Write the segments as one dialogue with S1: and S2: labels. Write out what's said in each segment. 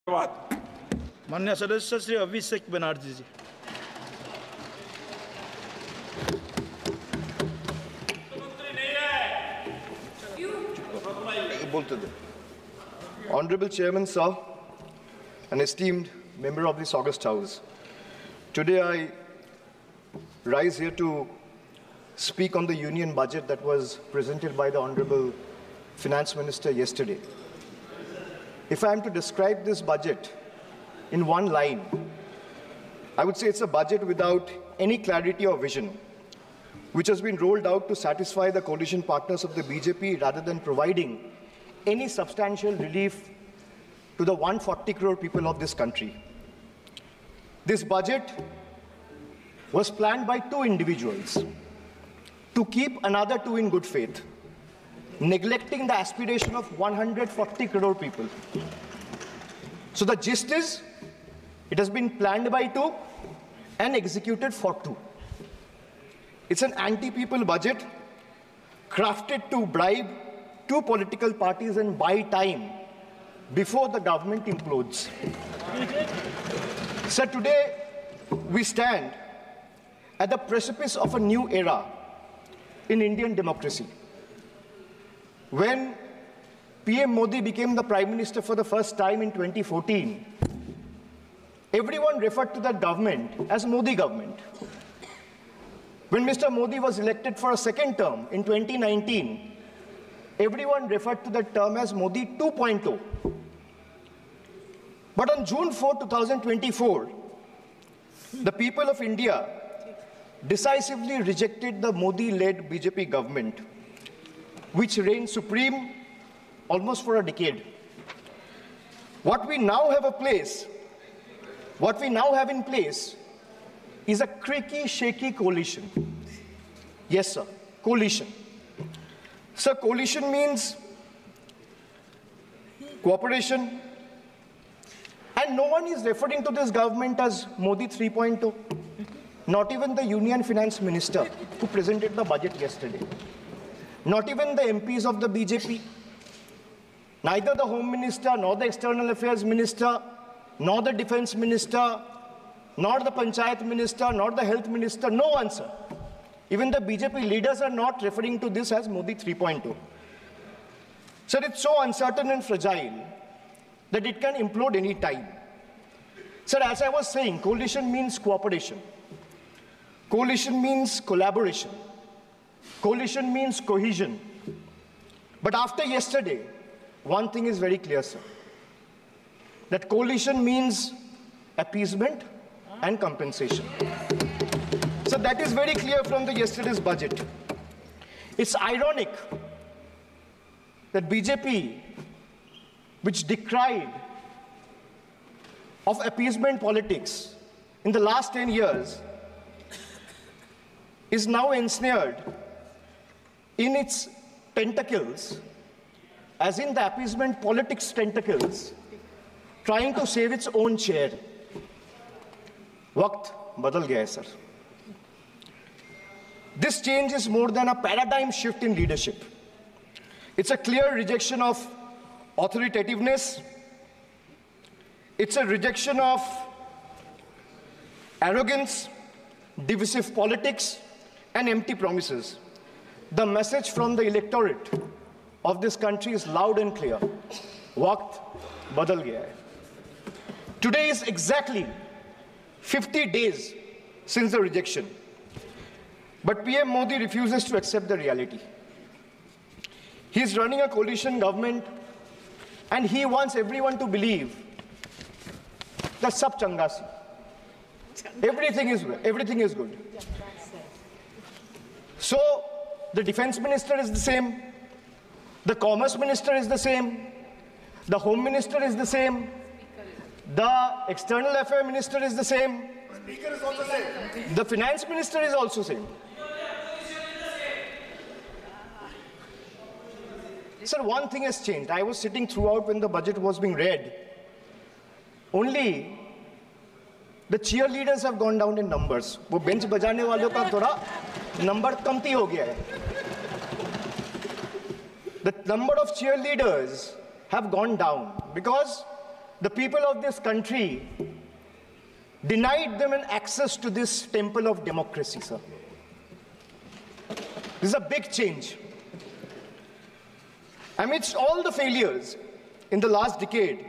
S1: माननीय सदस्य श्री अभिषेक बनर्जी जी।
S2: Honorable Chairman, sir, an esteemed member of this August House, today I rise here to speak on the union budget that was presented by the Honorable Finance Minister yesterday. If I am to describe this budget in one line, I would say it's a budget without any clarity or vision, which has been rolled out to satisfy the coalition partners of the BJP rather than providing any substantial relief to the 140 crore people of this country. This budget was planned by two individuals to keep another two in good faith, neglecting the aspiration of 140 crore people. So the gist is, it has been planned by two and executed for two. It's an anti-people budget crafted to bribe two political parties and buy time before the government implodes. So today, we stand at the precipice of a new era in Indian democracy. When PM Modi became the Prime Minister for the first time in 2014, everyone referred to that government as Modi government. When Mr. Modi was elected for a second term in 2019, everyone referred to that term as Modi 2.0. But on June 4, 2024, the people of India decisively rejected the Modi-led BJP government, which reigned supreme almost for a decade. What we now have in place is a creaky, shaky coalition. Yes, sir, coalition. Sir, coalition means cooperation, and no one is referring to this government as Modi 3.0. Not even the Union Finance Minister who presented the budget yesterday. Not even the MPs of the BJP. Neither the Home Minister, nor the External Affairs Minister, nor the Defense Minister, nor the Panchayat Minister, nor the Health Minister, no one, sir. Even the BJP leaders are not referring to this as Modi 3.0. Sir, it's so uncertain and fragile that it can implode any time. Sir, as I was saying, coalition means cooperation. Coalition means collaboration. Coalition means cohesion. But after yesterday, one thing is very clear, sir. That coalition means appeasement and compensation. So that is very clear from the yesterday's budget. It's ironic that BJP, which decried of appeasement politics in the last 10 years, is now ensnared in its tentacles, as in the appeasement politics tentacles, trying to save its own chair. Waqt badal gaya hai, sir. This change is more than a paradigm shift in leadership. It's a clear rejection of authoritativeness. It's a rejection of arrogance, divisive politics, and empty promises. The message from the electorate of this country is loud and clear. Waqt badal gaya hai. Today is exactly 50 days since the rejection. But PM Modi refuses to accept the reality. He is running a coalition government and he wants everyone to believe that sab changa si. Everything is good. So the defense minister is the same, the commerce minister is the same, the home minister is the same, the external affairs minister is the same, Speaker is also same. The finance minister is also same. Sir, one thing has changed. I was sitting throughout when the budget was being read. Only the cheerleaders have gone down in numbers. वो bench बजाने वालों का थोड़ा number कमती हो गया है. The number of cheerleaders have gone down because the people of this country denied them an access to this temple of democracy, sir. This is a big change. Amidst all the failures in the last decade,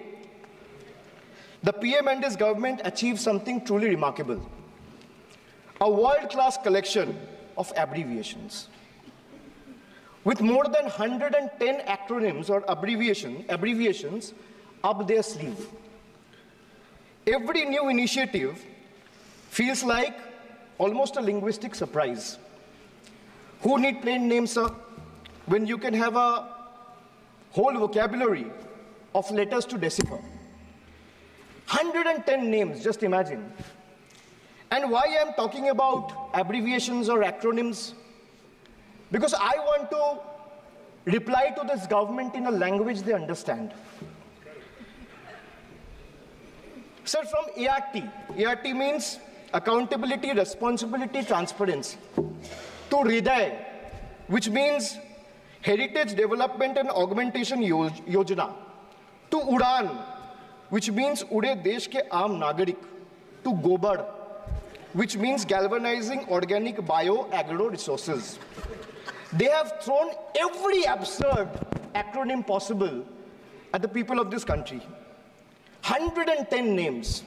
S2: the PM and his government achieved something truly remarkable. A world-class collection of abbreviations. With more than 110 acronyms or abbreviations up their sleeve. Every new initiative feels like almost a linguistic surprise. Who need plain names, sir, when you can have a whole vocabulary of letters to decipher? 110 names, just imagine. And why I'm talking about abbreviations or acronyms? Because I want to reply to this government in a language they understand. Sir, from ART. ART means accountability, responsibility, transparency. To Hriday, which means Heritage Development and Augmentation Yojana. To Udan, which means Ude Desh ke Aam Nagarik. To Gobar, which means galvanizing organic bio-agro resources. They have thrown every absurd acronym possible at the people of this country. 110 names.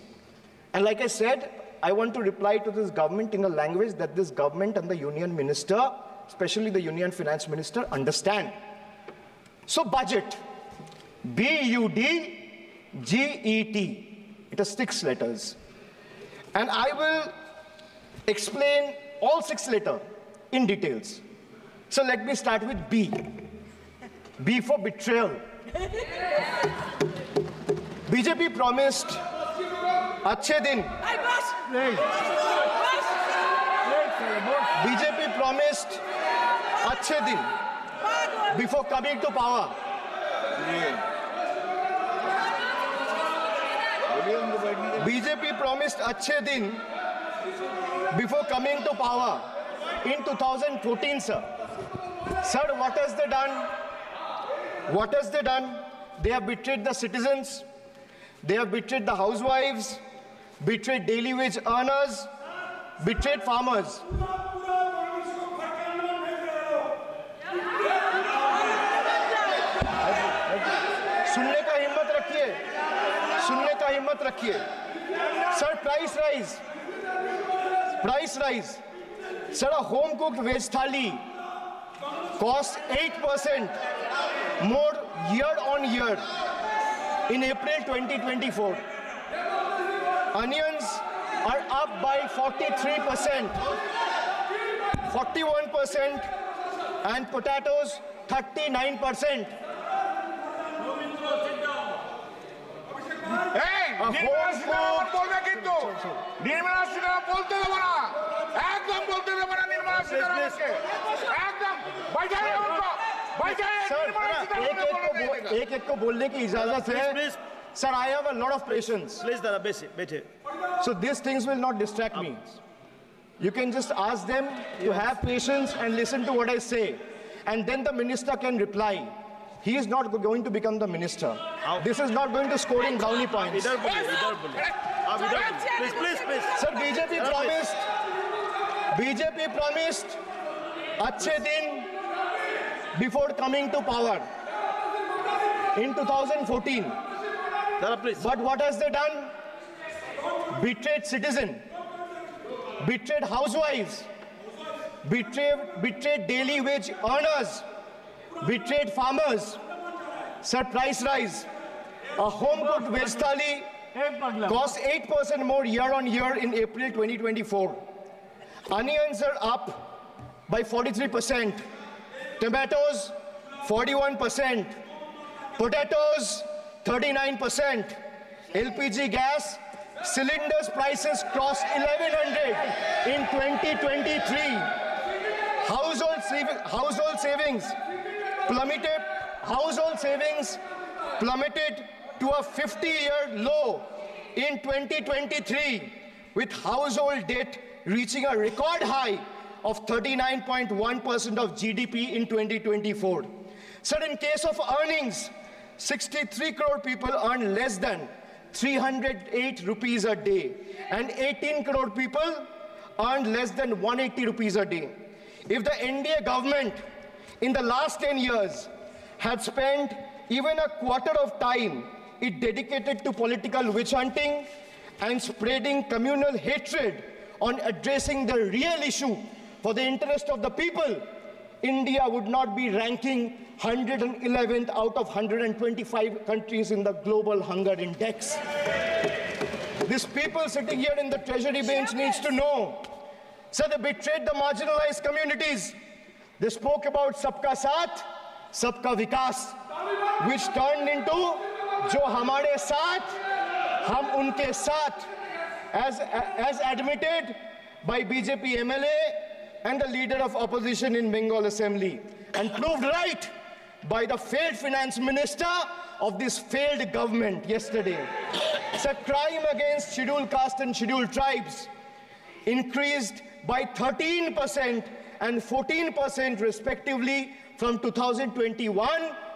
S2: And like I said, I want to reply to this government in a language that this government and the union minister, especially the union finance minister, understand. So budget, B-U-D-G-E-T. It has 6 letters. And I will explain all 6 letters in details. So let me start with B. B for betrayal. BJP promised Achhe Din. BJP promised Achhe Din before coming to power. BJP promised Achhe Din before coming to power in 2014, sir. Sir, what has they done? What has they done? They have betrayed the citizens. They have betrayed the housewives, betrayed daily wage earners, betrayed farmers. सुनने का हिम्मत रखिए. Sir, price rise. Sir, a home cooked veg thali costs 8% more year on year in April 2024. Onions are up by 43%, 41%, and potatoes 39%. एक को बोलने की इजाजत है. Sir, I have a lot of patience.
S1: Please, Dada, बैठे.
S2: So these things will not distract me. You can just ask them to have patience and listen to what I say. And then the minister can reply. He is not going to become the minister. This is not going to score in brownie points.
S1: Please.
S2: Sir, BJP promised Achhe Din before coming to power in 2014.
S1: Dada, please.
S2: But what has they done? Betrayed citizen, betrayed housewives, betrayed daily wage earners, betrayed farmers. Sir, price rise. A home-cooked veg thali costs 8% more year on year in April 2024. Onions are up by 43%. Tomatoes, 41%. Potatoes, 39%. LPG gas, cylinders prices crossed 1100 in 2023. Household savings plummeted to a 50-year low in 2023, with household debt reaching a record high of 39.1% of GDP in 2024. Sir, in case of earnings, 63 crore people earn less than 308 rupees a day, and 18 crore people earned less than 180 rupees a day. If the NDA government in the last 10 years had spent even a quarter of time it dedicated to political witch hunting and spreading communal hatred on addressing the real issue for the interest of the people, India would not be ranking 111th out of 125 countries in the global hunger index. These people sitting here in the treasury bench needs to know. So they betrayed the marginalized communities. They spoke about Sabka Saath, Sabka Vikas, which turned into Jo Hamare Saath, Hum Unke Saath, as admitted by BJP MLA and the leader of opposition in Bengal Assembly, and proved right by the failed finance minister of this failed government yesterday. It's a crime against scheduled caste and scheduled tribes, increased by 13% and 14% respectively from 2021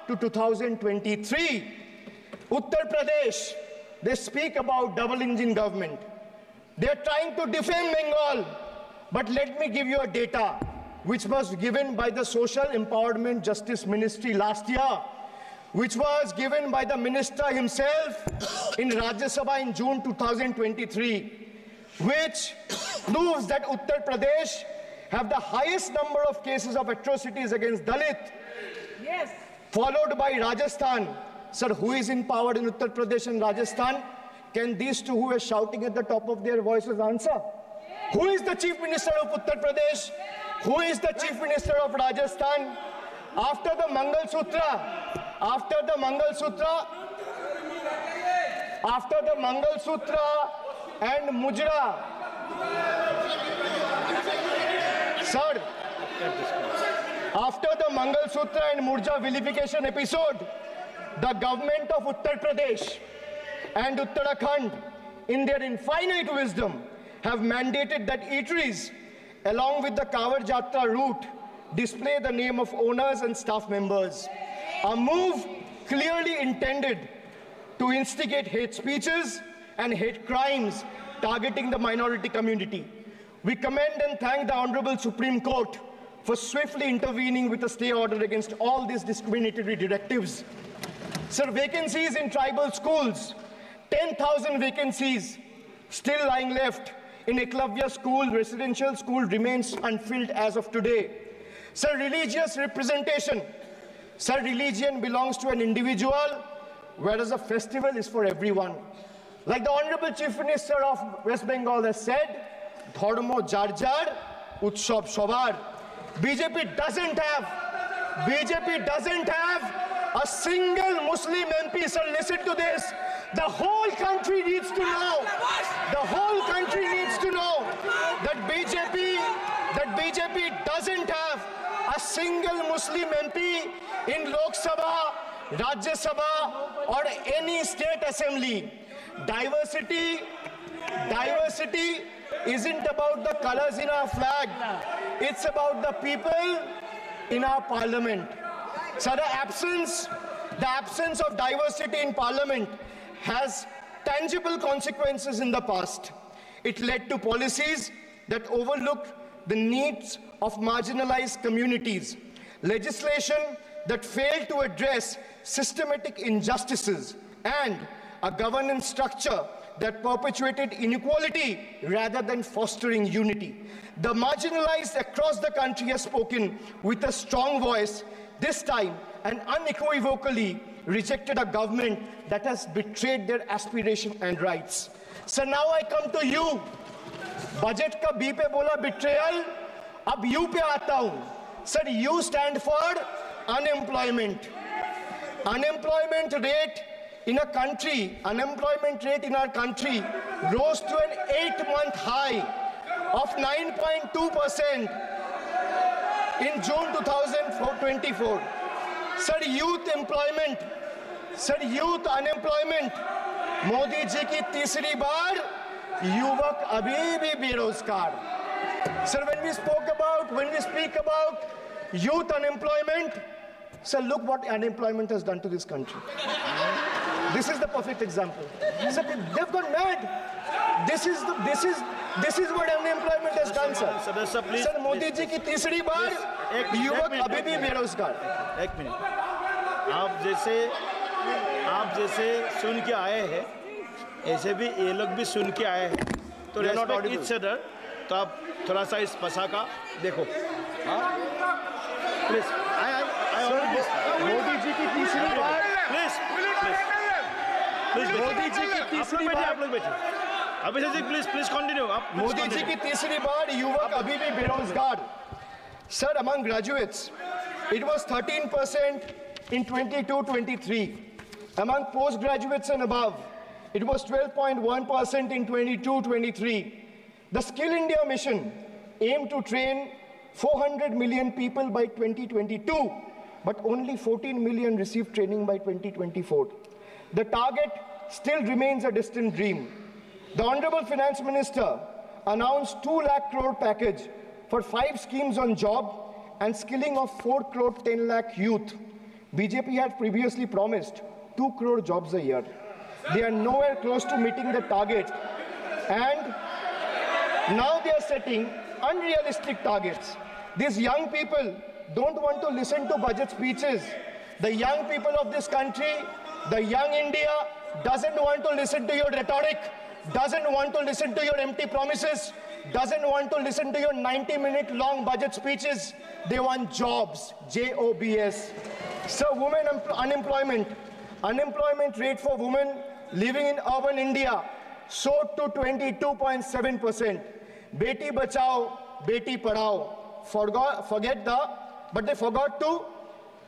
S2: to 2023. Uttar Pradesh, they speak about double engine government. They're trying to defame Bengal. But let me give you a data which was given by the Social Empowerment Justice Ministry last year, which was given by the minister himself in Rajya Sabha in June 2023, which proves that Uttar Pradesh have the highest number of cases of atrocities against Dalit, yes, followed by Rajasthan. Sir, who is in power in Uttar Pradesh and Rajasthan? Can these two who are shouting at the top of their voices answer? Who is the Chief Minister of Uttar Pradesh? Who is the Chief Minister of Rajasthan? After the Mangal Sutra and Mujra, sir, after the Mangal Sutra and Murja vilification episode, the government of Uttar Pradesh and Uttarakhand, in their infinite wisdom, have mandated that eateries, along with the Kawar Jatra route, display the name of owners and staff members. A move clearly intended to instigate hate speeches and hate crimes targeting the minority community. We commend and thank the Honorable Supreme Court for swiftly intervening with a stay order against all these discriminatory directives. Sir, vacancies in tribal schools, 10,000 vacancies still lying left in Eklavya school, residential school, remains unfilled as of today. Sir, religious representation. Sir, religion belongs to an individual, whereas a festival is for everyone. Like the Honorable Chief Minister of West Bengal has said, Dharmo jar jar, Utsav shobar. BJP doesn't have a single Muslim MP. Sir, listen to this. The whole country needs to know. The whole country needs to know that BJP doesn't have a single Muslim MP in Lok Sabha, Rajya Sabha, or any state assembly. Diversity isn't about the colors in our flag. It's about the people in our parliament. So the absence of diversity in parliament has tangible consequences in the past. It led to policies that overlooked the needs of marginalized communities, legislation that failed to address systematic injustices, and a governance structure that perpetuated inequality rather than fostering unity. The marginalized across the country have spoken with a strong voice, this time and unequivocally rejected a government that has betrayed their aspiration and rights. So now I come to you. Budget ka B pe bola betrayal, ab U pe aata hu. Sir, U stand for unemployment. Unemployment rate in our country rose to an 8-month high of 9.2% in June 2024. Sir, youth unemployment, Modi ji ki तीसरी बार युवक अभी भी बेरोजगार. Sir, when we speak about youth unemployment, sir, look what unemployment has done to this country. This is the perfect example. Sir, they've gone mad. This is what unemployment has done, sir.
S1: Sir, please.
S2: Sir, Modi जी की तीसरी बार युवक अभी भी बेरोजगार.
S1: एक minute. आप जैसे सुन के आए हैं, ऐसे भी ये लोग भी सुन के आए हैं. तो रेस्पेक्ट ईच अदर. तो आप थोड़ा सा इस भाषा का देखो. प्लीज.
S2: मोदी जी की तीसरी बार.
S1: प्लीज
S2: मोदी जी की तीसरी बार.
S1: आप लोग बैठे. Abhishek ji please continue.
S2: मोदी जी की तीसरी बार युवक अभी भी बेरोजगार. Sir, among graduates, it was 13% in 22-23. Among postgraduates and above, it was 12.1% in 22-23. The Skill India mission aimed to train 400 million people by 2022, but only 14 million received training by 2024. The target still remains a distant dream. The Honorable Finance Minister announced 2 lakh crore package for 5 schemes on job and skilling of 4 crore 10 lakh youth. BJP had previously promised 2 crore jobs a year. They are nowhere close to meeting the target, and now they are setting unrealistic targets. These young people don't want to listen to budget speeches. The young people of this country, the young India, doesn't want to listen to your rhetoric, doesn't want to listen to your empty promises, doesn't want to listen to your 90-minute long budget speeches. They want jobs, J-O-B-S. So women unemployment rate for women living in urban India soared to 22.7%. Beti Bachao, Beti Padhao. But they forgot to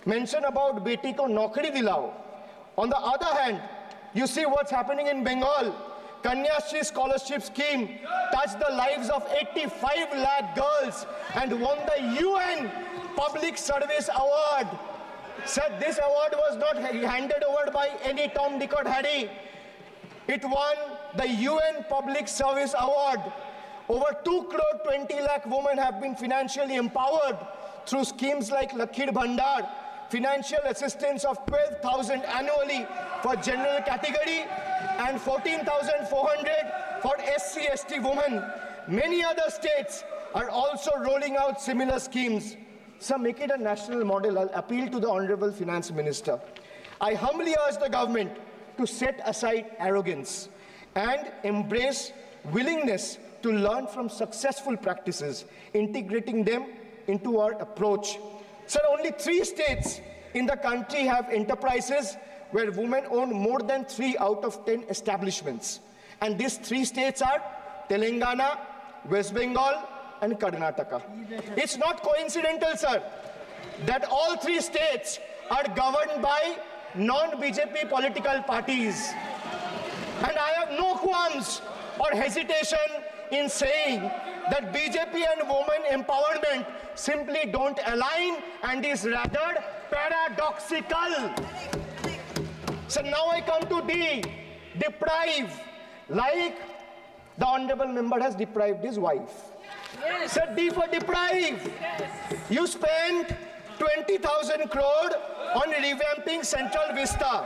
S2: mention about Beti ko Naukri Dilao. On the other hand, you see what's happening in Bengal. Kanyashri scholarship scheme touched the lives of 85 lakh girls and won the UN Public Service Award. Said this award was not handed over by any Tom, Dick or Harry. It won the UN Public Service Award. Over 2 crore 20 lakh women have been financially empowered through schemes like Lakhir Bhandar, financial assistance of 12,000 annually for general category and 14,400 for SC/ST women. Many other states are also rolling out similar schemes. So make it a national model. I'll appeal to the Honorable Finance Minister. I humbly urge the government to set aside arrogance and embrace willingness to learn from successful practices, integrating them into our approach. Sir, only 3 states in the country have enterprises where women own more than 3 out of 10 establishments. And these 3 states are Telangana, West Bengal, and Karnataka. It's not coincidental, sir, that all 3 states are governed by non-BJP political parties. And I have no qualms or hesitation in saying that BJP and women empowerment simply don't align and is rather paradoxical. So now I come to D, deprive, like the Honorable Member has deprived his wife. Yes. So D for deprive. Yes. You spent 20,000 crore on revamping Central Vista.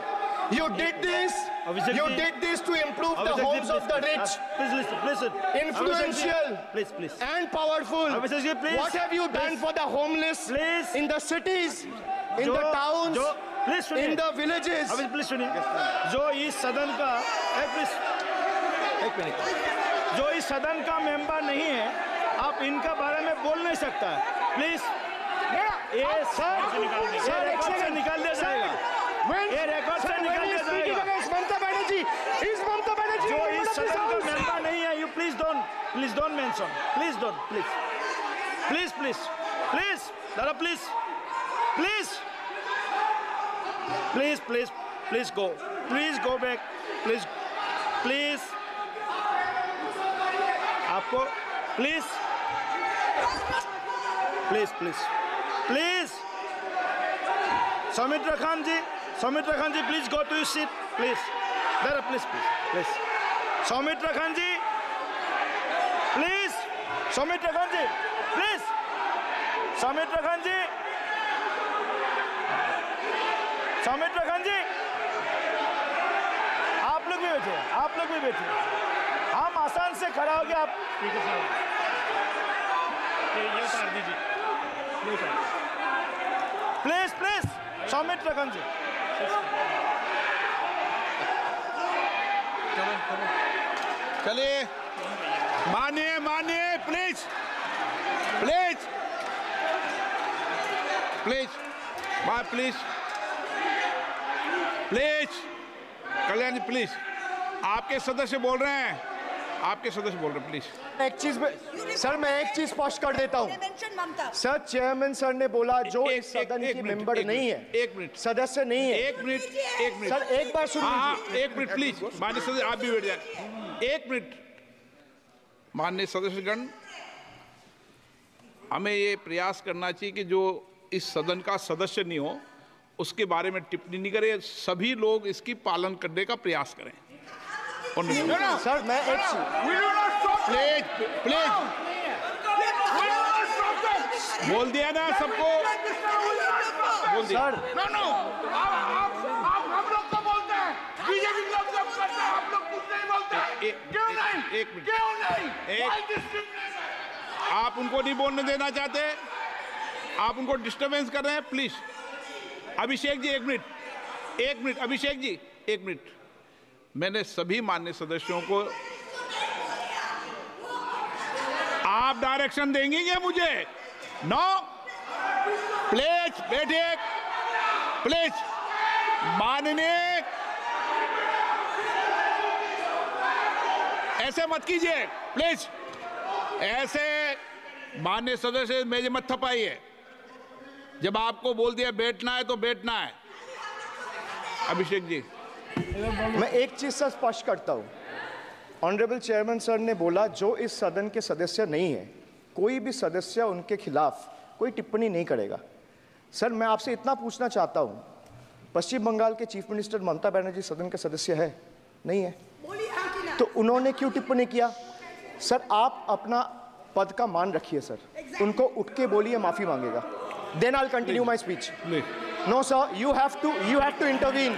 S2: You did this. You did this to improve the homes of the rich.
S1: Please listen.
S2: Influential.
S1: Please.
S2: And powerful. What have you done for the homeless? In the cities, in the towns, in the villages?
S1: Please सुनिए. जो इस सदन का एक minute. जो इस सदन का मेंबर नहीं है, आप इनका बारे में बोल नहीं सकता. प्लीज. ये सर रिकॉर्ड से निकाल दिया जाएगा. ये रिकॉर्ड से निकाल दिया जाएगा.
S2: ममता बनर्जी
S1: जो इस सदन का मेंबर नहीं है, you please don't mention. Please don't. Dada, please go. Please go back. Please. आपको please. Soumitra Khan ji, please go to your seat, please. Dada, please. Soumitra Khan ji, please. Soumitra Khan ji. बैठे, आप लोग भी बैठे। हम आसान से खड़ा हो गया, आप
S3: ठीक है साहब, ये उतार दीजिए, ये उतार।
S1: प्लीज प्लीज सौमित रखन जी।
S4: चलिए, मानिए मानिए, please please please please please Kalyan ji, please. आपके सदस्य बोल रहे हैं, आपके सदस्य बोल रहे हैं, प्लीज।
S2: एक चीज सर, मैं एक चीज स्पष्ट कर देता हूँ सर। चेयरमैन सर ने बोला जो इस सदन की मेंबर नहीं है,
S4: एक मिनट,
S2: सदस्य नहीं है।
S4: एक मिनट
S2: सर, एक बार सुनिए।
S4: हाँ, एक मिनट प्लीज, माननीय सदस्य आप भी बैठ जाए, एक मिनट। माननीय सदस्यगण, हमें ये प्रयास करना चाहिए कि जो इस सदन का सदस्य नहीं हो उसके बारे में टिप्पणी नहीं करे, सभी लोग इसकी पालन करने का प्रयास करें।
S2: सर, मैं एक
S4: प्लीज प्लीज बोल दिया ना सबको, बोल दिया।
S2: सर,
S5: आप हम लोग को बोलते हैं, बीजेपी लोग जब करते हैं आप लोग कुछ नहीं बोलते। क्यों नहीं?
S4: एक मिनट,
S5: क्यों नहीं?
S4: एक, आप उनको नहीं बोलने देना चाहते, आप उनको डिस्टर्बेंस कर रहे हैं, प्लीज। अभिषेक जी एक मिनट, एक मिनट, अभिषेक जी एक मिनट। मैंने सभी माननीय सदस्यों को, आप डायरेक्शन देंगे क्या मुझे? नो, प्लीज बैठिए, प्लीज। माननीय, ऐसे मत कीजिए प्लीज, ऐसे माननीय सदस्य मेरे मत थपाइए। जब आपको बोल दिया बैठना है तो बैठना है। अभिषेक जी,
S2: मैं एक चीज से स्पष्ट करता हूँ। ऑनरेबल चेयरमैन सर ने बोला जो इस सदन के सदस्य नहीं है, कोई भी सदस्य उनके खिलाफ कोई टिप्पणी नहीं करेगा। सर, मैं आपसे इतना पूछना चाहता हूँ, पश्चिम बंगाल के चीफ मिनिस्टर ममता बनर्जी सदन के सदस्य है? नहीं है, तो उन्होंने क्यों टिप्पणी किया? सर, आप अपना पद का मान रखिए सर, उनको उठ के बोलिए माफी मांगेगा। Then I'll continue my speech. No, sir, you have to intervene.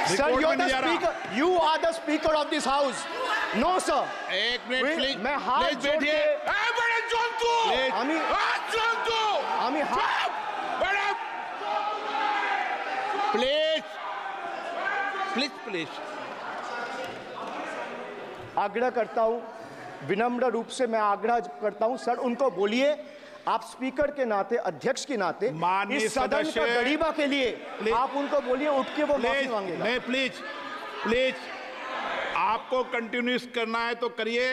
S2: Sir, you're the speaker. You are the speaker of this house. No, sir.
S4: एक मिनट प्लीज,
S2: मैं हाथ जोड़ के
S4: बैठिए। प्लीज प्लीज प्लीज
S2: आग्रह करता हूं, विनम्र रूप से मैं आग्रह करता हूं सर, उनको बोलिए आप स्पीकर के नाते, अध्यक्ष के नाते, इस सदन का गरिमा के लिए आप उनको बोलिए उठ के वो माफी मांगेगा।
S4: नहीं, प्लीज प्लीज, आपको कंटिन्यूस करना है तो करिए।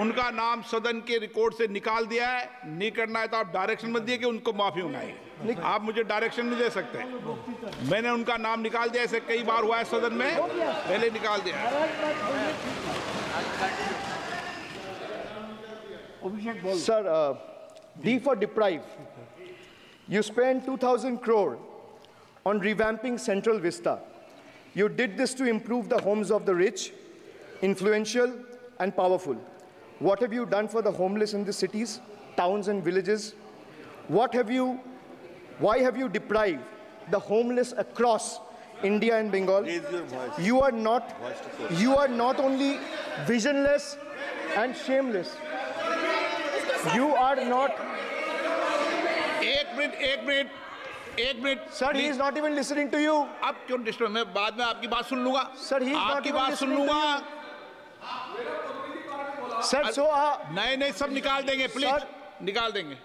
S4: उनका नाम सदन के रिकॉर्ड से निकाल दिया है, नहीं करना है तो आप डायरेक्शन मत दिए कि उनको माफी मंगाइए। आप मुझे डायरेक्शन नहीं दे सकते। मैंने उनका नाम निकाल दिया, ऐसे कई बार हुआ है सदन में, पहले निकाल दिया।
S2: Sir, D for deprive. You spent 2,000 crore on revamping Central Vista. You did this to improve the homes of the rich, influential, and powerful. What have you done for the homeless in the cities, towns, and villages? Why have you deprived the homeless across India and Bengal? You are not only visionless and shameless. You are not.
S4: एक minute
S2: Sir, he is not even listening to you.
S4: अब क्यों disturb? मैं बाद में आपकी बात सुन लूंगा।
S2: Sir, he is not
S4: आपकी
S2: even
S4: बात सुन
S2: listening to
S4: लूंगा।
S2: Sir, so
S4: नहीं, सब निकाल देंगे, प्लीज
S2: Sir,
S4: निकाल देंगे।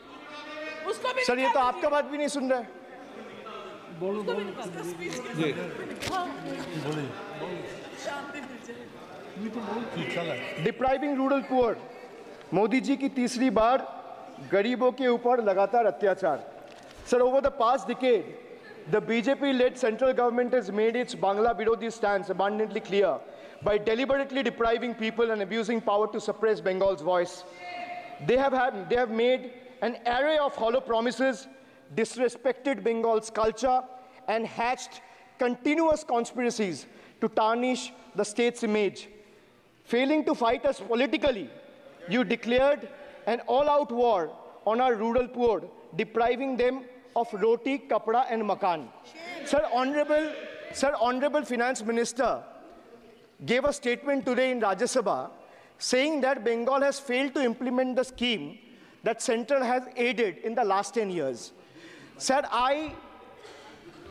S2: सर, ये तो आपका बात भी नहीं सुन रहे।
S4: जी,
S2: depriving rural poor, Modi ji की तीसरी बार गरीबों के ऊपर लगातार अत्याचार। Sir, over the past decade, the BJP-led central government has made its Bangla Birodhi stance abundantly clear by deliberately depriving people and abusing power to suppress Bengal's voice. They have made an array of hollow promises, disrespected Bengal's culture, and hatched continuous conspiracies to tarnish the state's image. Failing to fight us politically, you declared an all-out war on our rural poor, depriving them of roti, kapda, and makan. Sir, Honorable Finance Minister,
S6: gave a statement today in Rajya Sabha saying that Bengal has failed to implement the scheme that Central has aided in the last 10 years. Sir, I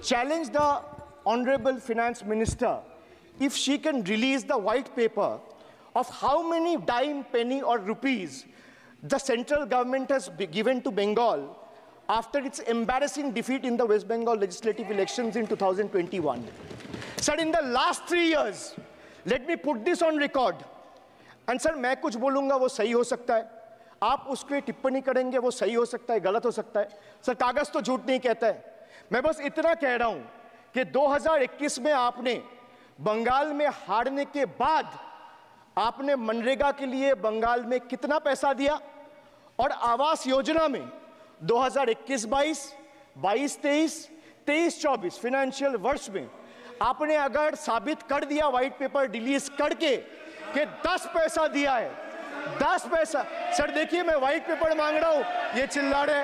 S6: challenge the Honorable Finance Minister if she can release the white paper of how many dime, penny or rupees the central government has given to Bengal after its embarrassing defeat in the West Bengal legislative elections in 2021. Sir, in the last 3 years, let me put this on record. And sir, मैं कुछ बोलूँगा वो सही हो सकता है, आप उस पर टिप्पणी करेंगे वो सही हो सकता है, गलत हो सकता है. सर, कागज तो झूठ नहीं कहता है. मैं बस इतना कह रहा हूँ कि 2021 में आपने बंगाल में हारने के बाद आपने मनरेगा के लिए बंगाल में कितना पैसा दिया, और आवास योजना में 2021-22, 22-23, 23-24 फाइनेंशियल वर्ष में आपने अगर साबित कर दिया व्हाइट पेपर रिलीज करके कि 10 पैसा दिया है, 10 पैसा. सर देखिए, मैं व्हाइट पेपर मांग रहा हूं, ये चिल्ला रहे.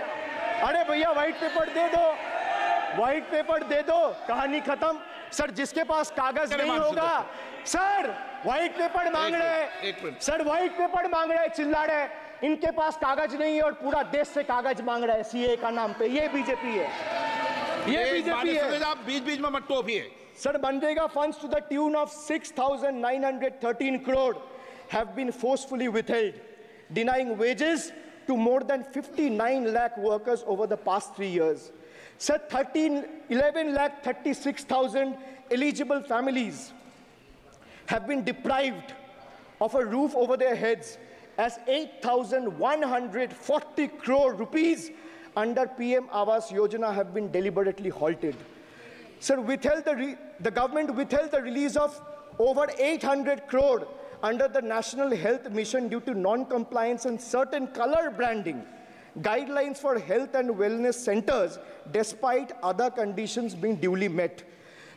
S6: अरे भैया व्हाइट पेपर दे दो, व्हाइट पेपर दे दो, कहानी खत्म. सर जिसके पास कागज नहीं होगा, सर व्हाइट पेपर मांग रहे हैं, सर व्हाइट पेपर मांग रहे हैं, चिल्ला रहे हैं. इनके पास कागज नहीं है और पूरा देश से कागज मांग रहा है सीए का नाम पे. ये बीजेपी है, ये बीजेपी है.
S4: आप बीच-बीच में मत टोकिए.
S6: Sir, Manrega funds to the tune of 6,913 crore have been forcefully withheld, denying wages to more than 59 lakh workers over the past 3 years. Sir, 11 lakh 36,000 eligible families have been deprived of a roof over their heads as 8,140 crore rupees under PM Awas Yojana have been deliberately halted. Sir, the government withheld the release of over 800 crore under the National Health Mission due to non-compliance and certain color branding guidelines for health and wellness centers, despite other conditions being duly met.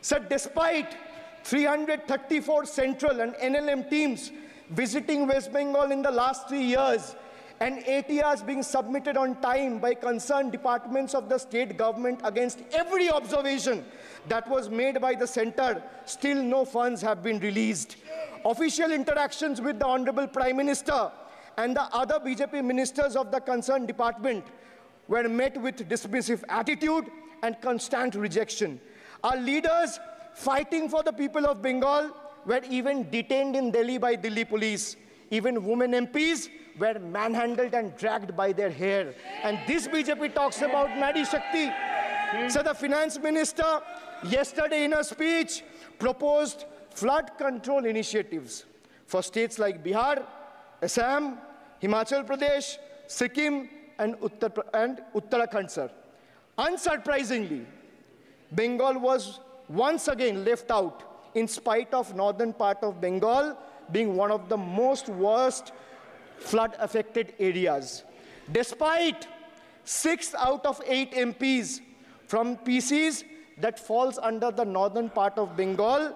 S6: Sir, despite 334 central and NLM teams visiting West Bengal in the last 3 years, and ATRs being submitted on time by concerned departments of the state government against every observation that was made by the center, still no funds have been released. Official interactions with the Honorable Prime Minister and the other BJP ministers of the concerned department were met with dismissive attitude and constant rejection. Our leaders fighting for the people of Bengal were even detained in Delhi by Delhi police. Even women MPs were manhandled and dragged by their hair. And this BJP talks about Nari Shakti. So the finance minister yesterday in a speech proposed flood control initiatives for states like Bihar, Assam, Himachal Pradesh, Sikkim, and Uttarakhand, sir. Unsurprisingly, Bengal was once again left out, in spite of northern part of Bengal being one of the most worst flood-affected areas. Despite 6 out of 8 MPs from PCs that falls under the northern part of Bengal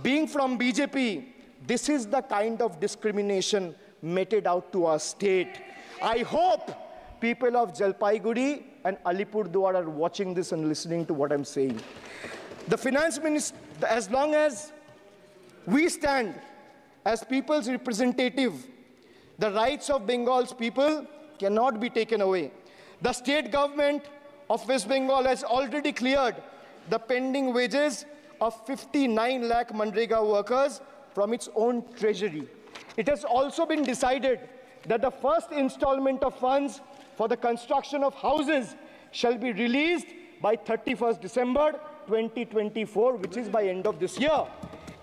S6: being from BJP, this is the kind of discrimination meted out to our state. I hope people of Jalpaiguri and Alipurduar are watching this and listening to what I'm saying. The finance minister, as long as we stand as people's representative, the rights of Bengal's people cannot be taken away. The state government of West Bengal has already cleared the pending wages of 59 lakh Manrega workers from its own treasury. It has also been decided that the first installment of funds for the construction of houses shall be released by 31st December 2024, which is by end of this year.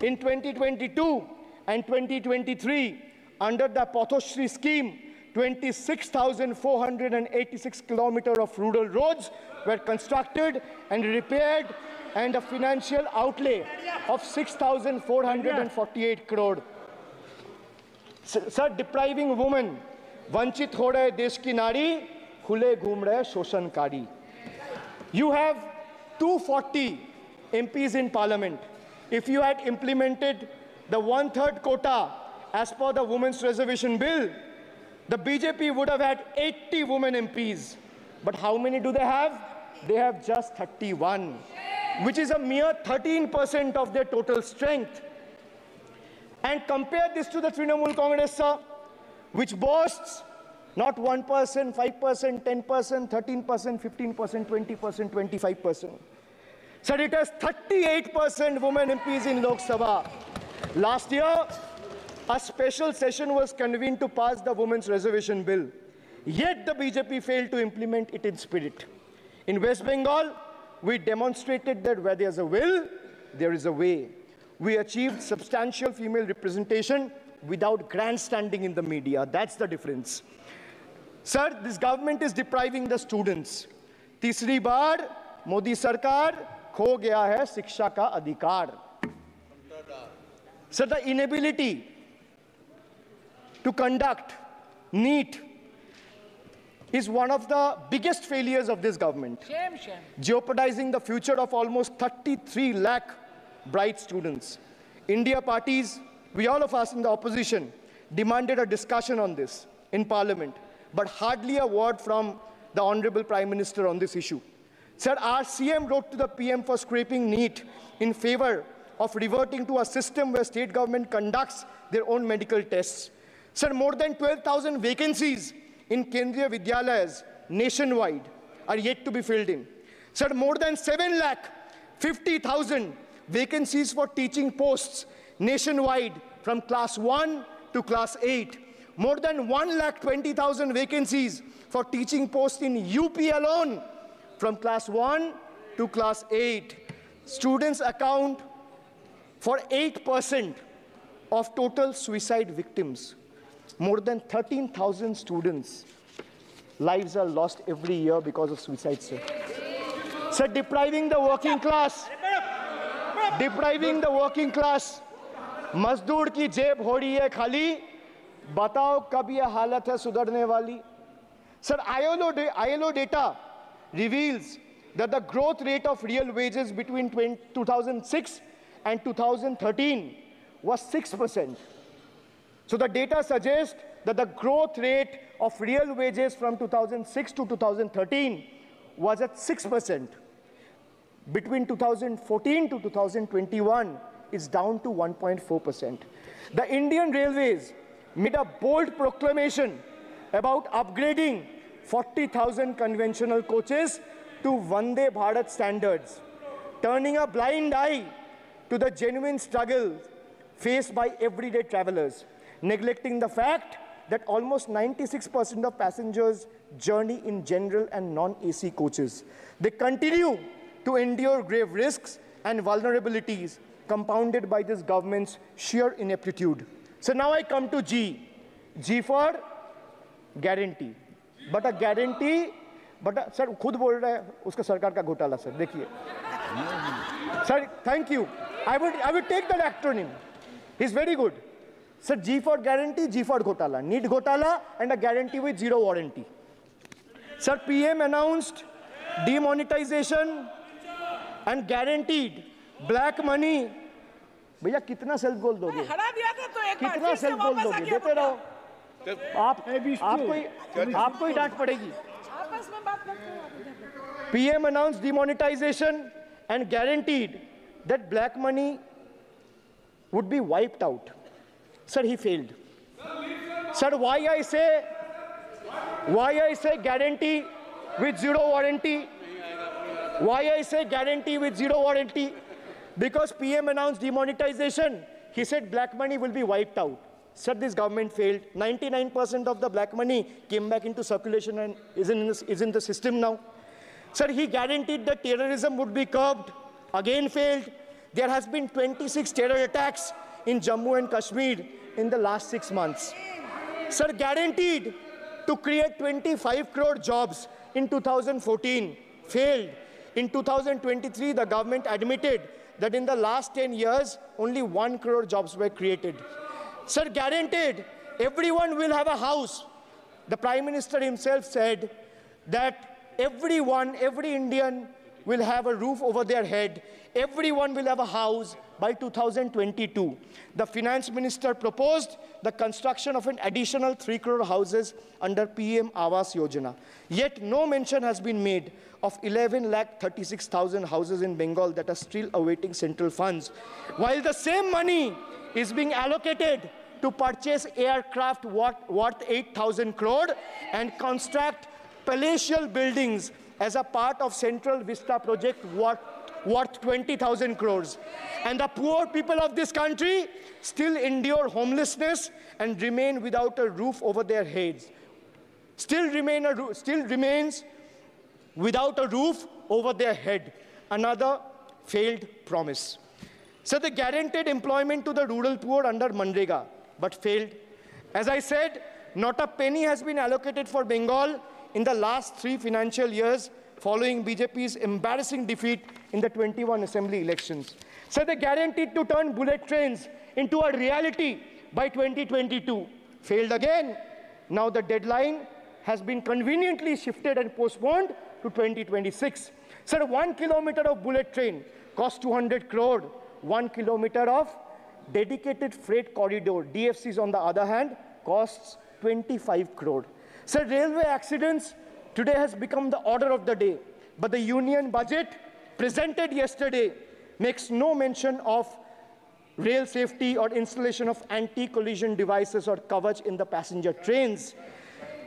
S6: In 2022 and 2023, under the Pathoshri scheme, 26,486 kilometers of rural roads were constructed and repaired, and a financial outlay of 6,448 crore. Sir, depriving women, vanchit ho rahe desh ki nari, khule ghum rahe shoshankari. You have 240 MPs in parliament. If you had implemented the 1/3 quota as per the Women's Reservation Bill, the BJP would have had 80 women MPs. But how many do they have? They have just 31, which is a mere 13% of their total strength. And compare this to the Trinamool Congress, sir, which boasts not 1%, 5%, 10%, 13%, 15%, 20%, 25%. Sir, it has 38% women MPs in Lok Sabha. Last year, a special session was convened to pass the Women's Reservation Bill. Yet the BJP failed to implement it in spirit. In West Bengal, we demonstrated that where there's a will, there is a way. We achieved substantial female representation without grandstanding in the media. That's the difference. Sir, this government is depriving the students. तीसरी बार मोदी सरकार खो गया है शिक्षा का अधिकार. Sir, the inability to conduct NEET is one of the biggest failures of this government, jeopardizing the future of almost 33 lakh bright students. India parties, we all of us in the opposition, demanded a discussion on this in Parliament, but hardly a word from the Honorable Prime Minister on this issue. Sir, our CM wrote to the PM for scrapping NEET in favor of reverting to a system where state government conducts their own medical tests. Sir, more than 12,000 vacancies in Kendriya Vidyalayas nationwide are yet to be filled in. Sir, more than 7,50,000 vacancies for teaching posts nationwide from class 1 to class 8. More than 1,20,000 vacancies for teaching posts in UP alone from class 1 to class 8. Students account for 8% of total suicide victims. More than 13,000 students' lives are lost every year because of suicide, sir. Sir, depriving the working class, मजदूर की जेब हो रही है खाली, बताओ कब ये हालत है सुधरने वाली? Sir, ILO data reveals that the growth rate of real wages between 2006 and 2013 was 6%. So the data suggests that the growth rate of real wages from 2006 to 2013 was at 6%. Between 2014 to 2021 is down to 1.4%. The Indian Railways made a bold proclamation about upgrading 40,000 conventional coaches to Vande Bharat standards, turning a blind eye to the genuine struggle faced by everyday travelers, neglecting the fact that almost 96% of passengers journey in general and non-AC coaches. They continue to endure grave risks and vulnerabilities compounded by this government's sheer ineptitude. So now I come to G. G for guarantee. But a guarantee, sir, खुद बोल रहा है उसका सरकार का घोटाला, sir. देखिए. Sir, thank you. I would take that acronym. He's very good. Sir, G for guarantee, G for ghotala. NEET ghotala and a guarantee with zero warranty. Sir, PM announced demonetization and guaranteed black money. भैया कितना self goal दोगे? कितना self goal दोगे? देते रहो. आपको ही डांट पड़ेगी. PM announced demonetization and guaranteed that black money would be wiped out. Sir, he failed. Sir, why I say guarantee with zero warranty? Why I say guarantee with zero warranty? Because PM announced demonetization. He said black money will be wiped out. Sir, this government failed. 99% of the black money came back into circulation and is in the system now. Sir, he guaranteed that terrorism would be curbed. Again failed. There has been 26 terror attacks in Jammu and Kashmir in the last 6 months. Sir, guaranteed to create 25 crore jobs in 2014, failed. In 2023, the government admitted that in the last 10 years, only 1 crore jobs were created. Sir, guaranteed everyone will have a house. The Prime Minister himself said that every Indian will have a roof over their head. Everyone will have a house by 2022. The Finance Minister proposed the construction of an additional 3 crore houses under PM Awas Yojana. Yet no mention has been made of 11,36,000 houses in Bengal that are still awaiting central funds. While the same money is being allocated to purchase aircraft worth 8,000 crore and construct palatial buildings as a part of Central Vista project worth 20,000 crores. And the poor people of this country still endure homelessness and remain without a roof over their heads. Still remains without a roof over their head. Another failed promise. So they guaranteed employment to the rural poor under Manrega, but failed. As I said, not a penny has been allocated for Bengal in the last 3 financial years following BJP's embarrassing defeat in the 21 assembly elections. So they guaranteed to turn bullet trains into a reality by 2022. Failed again. Now the deadline has been conveniently shifted and postponed to 2026. Sir, 1 kilometer of bullet train costs 200 crore. 1 kilometer of dedicated freight corridor, DFCs on the other hand, costs 25 crore. Sir, railway accidents today has become the order of the day. But the union budget presented yesterday makes no mention of rail safety or installation of anti-collision devices or coverage in the passenger trains.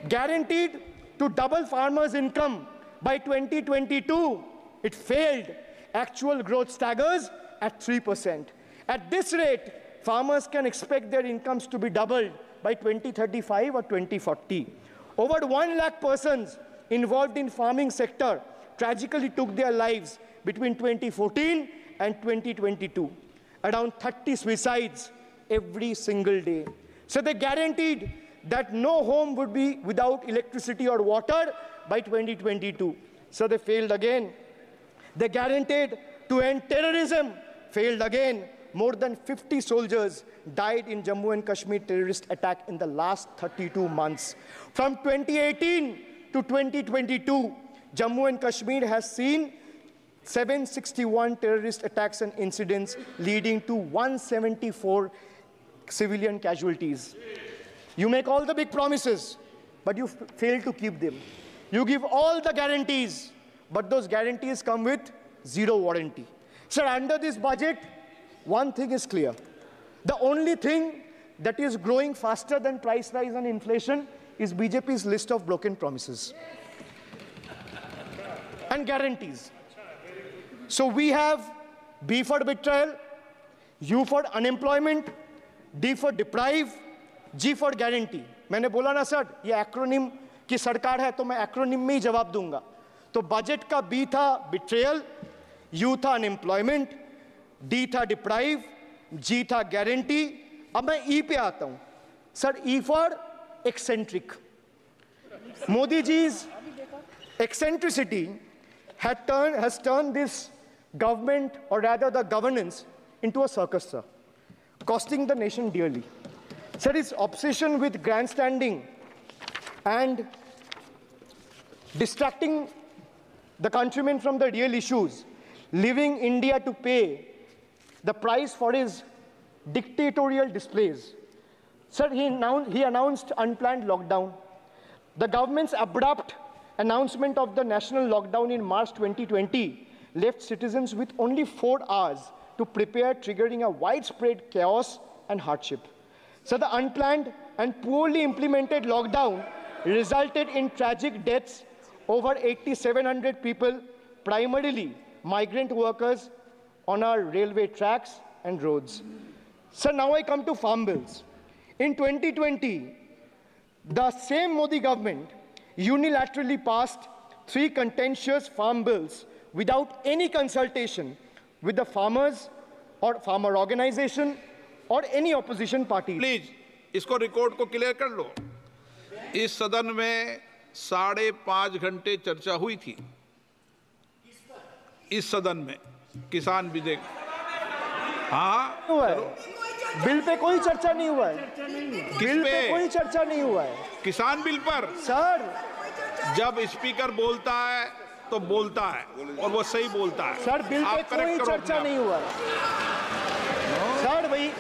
S6: Guaranteed to double farmers' income by 2022. It failed. Actual growth staggers at 3%. At this rate, farmers can expect their incomes to be doubled by 2035 or 2040. Over 1 lakh persons involved in farming sector tragically took their lives between 2014 and 2022. Around 30 suicides every single day. So they guaranteed that no home would be without electricity or water by 2022. So they failed again. They guaranteed to end terrorism. Failed again. More than 50 soldiers died in Jammu and Kashmir terrorist attack in the last 32 months. From 2018 to 2022, Jammu and Kashmir has seen 761 terrorist attacks and incidents leading to 174 civilian casualties. You make all the big promises, but you fail to keep them. You give all the guarantees, but those guarantees come with zero warranty. Sir, under this budget, one thing is clear. The only thing that is growing faster than price rise and inflation is BJP's list of broken promises and guarantees. So we have B for betrayal, U for unemployment, D for deprive, G for guarantee. मैंने बोला ना sir, ये acronym की सरकार है तो मैं acronym में ही जवाब दूंगा. तो बजट का B था betrayal, U था unemployment, D था deprive, G था guarantee. अब मैं E पे आता हूं. Sir, E for eccentric. Modi ji's eccentricity has turned this government, or rather the governance, into a circus, sir, costing the nation dearly. Sir, his obsession with grandstanding and distracting the countrymen from the real issues, leaving India to pay the price for his dictatorial displays. Sir, he announced unplanned lockdown. The government's abrupt announcement of the national lockdown in March 2020 left citizens with only 4 hours to prepare, triggering a widespread chaos and hardship. So the unplanned and poorly implemented lockdown resulted in tragic deaths. Over 8,700 people, primarily migrant workers, on our railway tracks and roads. So now I come to farm bills. In 2020, the same Modi government unilaterally passed 3 contentious farm bills without any consultation with the farmers or farmer organization or any opposition party.
S4: Please इसको record को clear कर लो. इस सदन में 5.5 घंटे चर्चा हुई थी. इस सदन में किसान विधेयक. हाँ,
S6: हुआ है. बिल पे कोई चर्चा नहीं हुआ है. बिल पे कोई चर्चा नहीं हुआ है.
S4: किसान बिल पर
S6: सर,
S4: जब स्पीकर बोलता है तो बोलता है और वो सही बोलता है.
S6: सर, बिल पे कोई चर्चा नहीं हुआ है. सर, भाई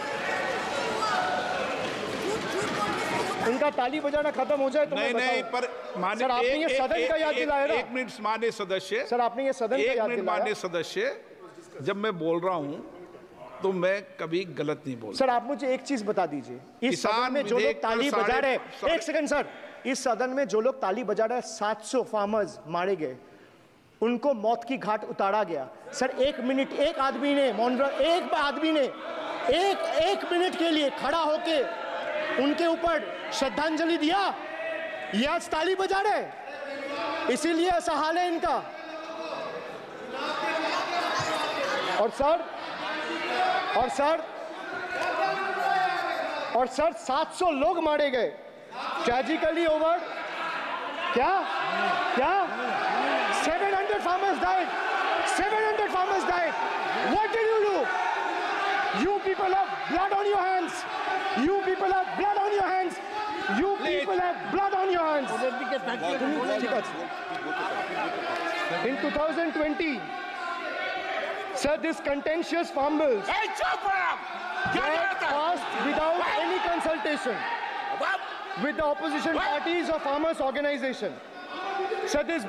S6: इनका ताली बजाना खत्म हो जाए तो
S4: नहीं, पर माननीय
S6: सर, आपने ये सदन का याद दिलाया ना.
S4: 1 मिनट माननीय सदस्य.
S6: सर, आपने ये सदन का याद दिलाया.
S4: माननीय सदस्य, जब मैं बोल रहा हूं तो मैं कभी गलत नहीं बोलता।
S6: सर आप मुझे एक चीज बता दीजिए, इस सदन में जो लोग ताली बजा रहे हैं, एक सेकंड सर, इस सदन में जो लोग ताली बजा रहे हैं, 700 फार्मर्स मारे गए, उनको मौत की घाट उतारा गया। सर एक मिनट, एक आदमी ने एक मिनट के लिए खड़ा होके उनके ऊपर श्रद्धांजलि दिया, ये आज ताली बजा रहे, इसीलिए ऐसा हाल है इनका। और सर 700 लोग मारे गए, ट्रेजिकली ओवर, क्या 700 farmers died. 700 farmers died. What did you do? You people have blood on your hands. You people have blood on your hands. You people have blood on your hands. In 2020, sir, this contentious farm bills were passed without any consultation with the opposition parties or farmers' organization. Sir, these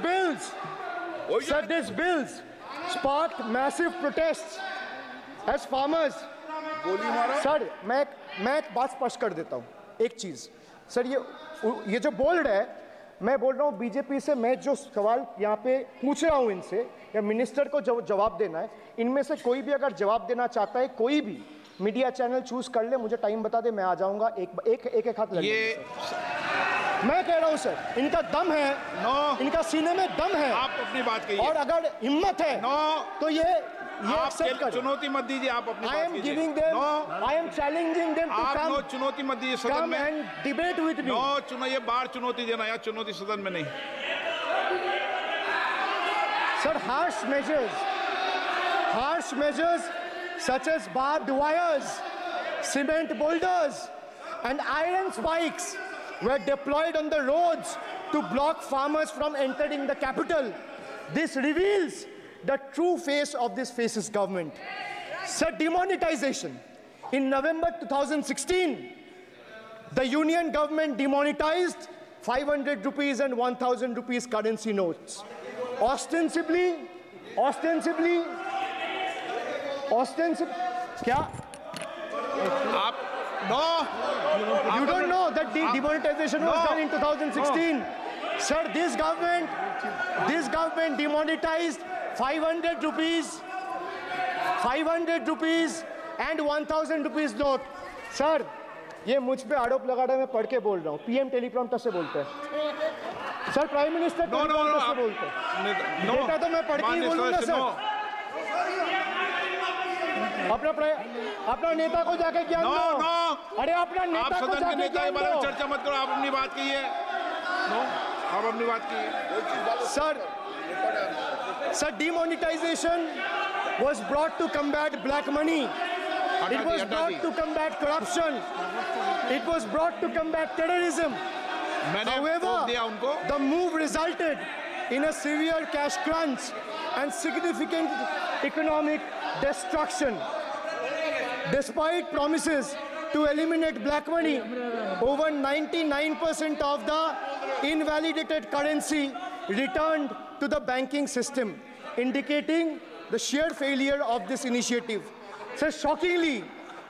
S6: bills sparked massive protests as farmers. Sir मैं एक बात स्पष्ट कर देता हूँ, एक चीज sir, ये जो बोल रहा है, मैं बोल रहा हूँ बीजेपी से, मैं जो सवाल यहाँ पे पूछ रहा हूँ इनसे, या मिनिस्टर को जवाब देना है, इनमें से कोई भी अगर जवाब देना चाहता है, कोई भी मीडिया चैनल चूज कर ले, मुझे टाइम बता दे, मैं आ जाऊंगा, एक हाथ लगे। मैं कह रहा हूं सर, इनका दम है, इनका सीने में दम है,
S4: आप अपनी बात कहिए,
S6: और अगर हिम्मत है तो ये
S4: आप चुनौती मत दीजिए, आप अपनी बात कीजिए।
S6: I am challenging them to come,
S4: चुनौती मत दीजिए सदन
S6: come
S4: में,
S6: and debate with me.
S4: ये बार चुनौती देना, या चुनौती सदन में नहीं।
S6: Sir, harsh measures such as barbed wires, cement boulders, and iron spikes were deployed on the roads to block farmers from entering the capital. This reveals the true face of this fascist government. Sir, demonetization. In November 2016, the union government demonetized 500 rupees and 1000 rupees currency notes. Ostensibly, क्या? You don't know that the demonetization was done in 2016. Sir, this government demonetized 500 rupees and 1000 rupees note. Sir, ये मुझ पे आरोप लगा रहा है, मैं पढ़ के बोल रहा हूँ, पीएम टेलीप्रॉम्प्टर से बोलते हैं। सर, प्राइम मिनिस्टर टेलीप्रॉम्प्टर से बोलते हैं। डेटा तो मैं पढ़ के ही बोलूँगा सर। अपना नेता को जाके ज्ञान दो। अरे अपना नेता को जाके ज्ञान दो।
S4: चर्चा मत करो, आप अपनी बात कीजिए। आप अपनी बात कीजिए।
S6: Sir, demonetization was brought to combat black money. It was brought to combat corruption. It was brought to combat terrorism. However, the move resulted in a severe cash crunch and significant economic destruction. Despite promises to eliminate black money, over 99% of the invalidated currency returned to the banking system, indicating the sheer failure of this initiative. So shockingly,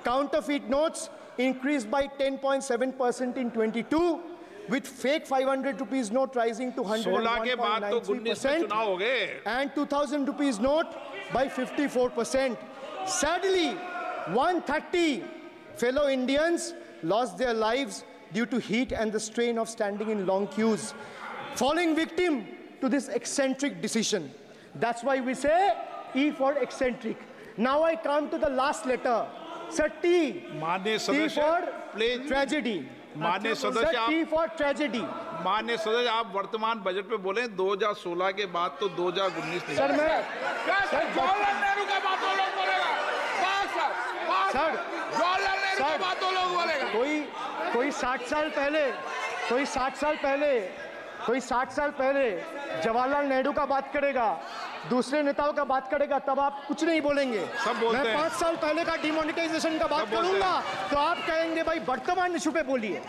S6: counterfeit notes increased by 10.7% in 22, with fake 500 rupees note rising to 101.93% and 2000 rupees note by 54%. Sadly, 130 fellow Indians lost their lives due to heat and the strain of standing in long queues, falling victim to this eccentric decision. That's why we say E for eccentric. Now I come to the last letter. Sir, T. T for tragedy.
S4: माननीय सदस्य,
S6: T for tragedy.
S4: माननीय सदस्य, आप वर्तमान budget पे बोले 2016 के बाद तो 2019 नहीं।
S6: सर मैं
S5: जवाहरलाल नेहरू का बात वो लोग बोलेगा।
S6: सर
S5: जवाहरलाल नेहरू का बात वो लोग बोलेगा।
S6: कोई 60 साल पहले जवाहरलाल नेहरू का बात करेगा, दूसरे नेताओं का बात करेगा, तब आप कुछ नहीं बोलेंगे। मैं 5 साल पहले का डिमोनेटाइजेशन का बात करूंगा तो आप कहेंगे भाई वर्तमान इशू पे बोलिए।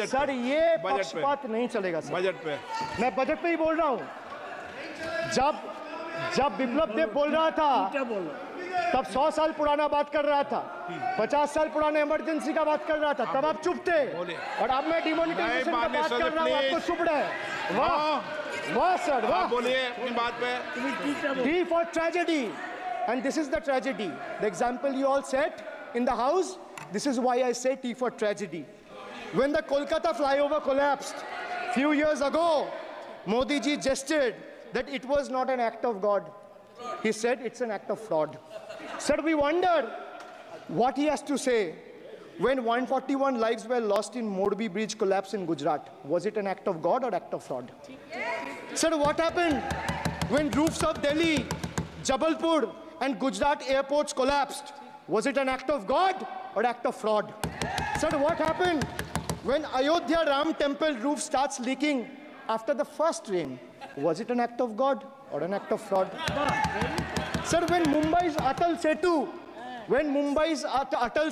S6: सर ये पक्षपात नहीं चलेगा सर।
S4: बजट पे
S6: मैं बजट पे ही बोल रहा हूँ। जब विप्लव देव बोल रहा था, तब 100 साल पुराना बात कर रहा था, 50 साल पुराने इमरजेंसी का बात कर रहा था, तब आप चुप थे, और अब मैं डिमोनेटाइजेशन का बात कर रहा हूँ, आपको चुप रहे। वाह वाह सर, वाह।
S4: बोलिए अपनी बात पे।
S6: T for tragedy, and this is the tragedy. The example you all set in the house, this is why I say T for tragedy. When the Kolkata flyover collapsed few years ago, Modi ji gestured that it was not an act of God. He said it's an act of fraud. Sir, we wonder what he has to say when 141 lives were lost in Morbi Bridge collapse in Gujarat. Was it an act of God or act of fraud? Sir, what happened when roofs of Delhi, Jabalpur and Gujarat airports collapsed? Was it an act of God or act of fraud? Sir, what happened when Ayodhya Ram temple roof starts leaking after the first rain? Was it an act of God or an act of fraud? Sir, when Mumbai's Atal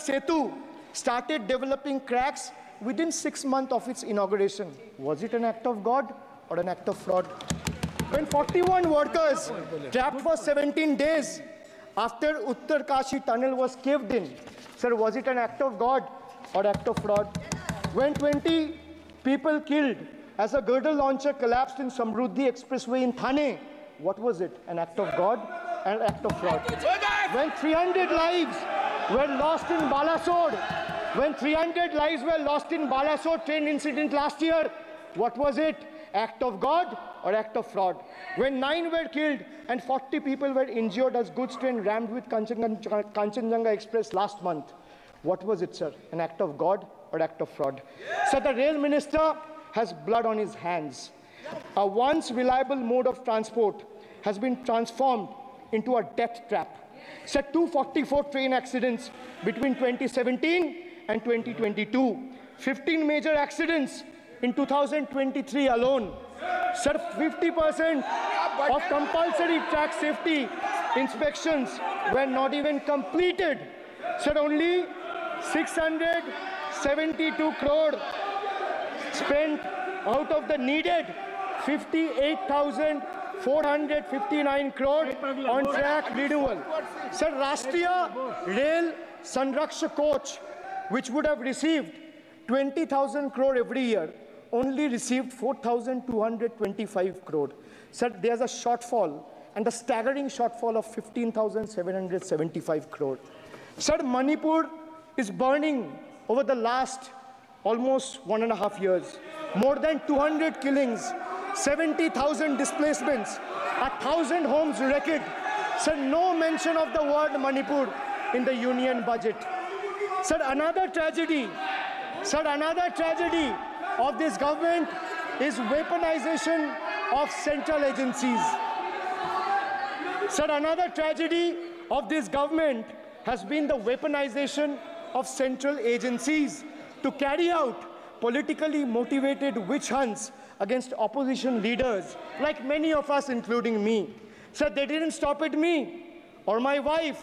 S6: Setu started developing cracks within 6 months of its inauguration, was it an act of God or an act of fraud? When 41 workers trapped for 17 days after Uttarkashi tunnel was caved in, sir, was it an act of God or act of fraud? When 20 people killed as a girdle launcher collapsed in Samruddhi Expressway in Thane, what was it? An act of God and an act of fraud? When 300 lives were lost in Balasore, train incident last year, what was it? Act of God or act of fraud? When 9 were killed and 40 people were injured as goods train rammed with Kanchenjunga Express last month, what was it, sir? An act of God or act of fraud? So the rail minister has blood on his hands. A once reliable mode of transport has been transformed into a death trap. So 244 train accidents between 2017 and 2022. 15 major accidents in 2023 alone. Sir, 50% of compulsory track safety inspections were not even completed. Sir, only 672 crore spent out of the needed 58,459 crore on track renewal. Sir, Rashtriya Rail Sanraksha coach, which would have received 20,000 crore every year, only received 4,225 crore. Sir, there's a shortfall, and a staggering shortfall of 15,775 crore. Sir, Manipur is burning over the last almost 1.5 years. More than 200 killings, 70,000 displacements, 1,000 homes wrecked. Sir, no mention of the word Manipur in the union budget. Sir, another tragedy of this government is weaponization of central agencies. Sir, another tragedy of this government has been the weaponization of central agencies to carry out politically motivated witch hunts against opposition leaders, like many of us, including me. Sir, they didn't stop at me or my wife,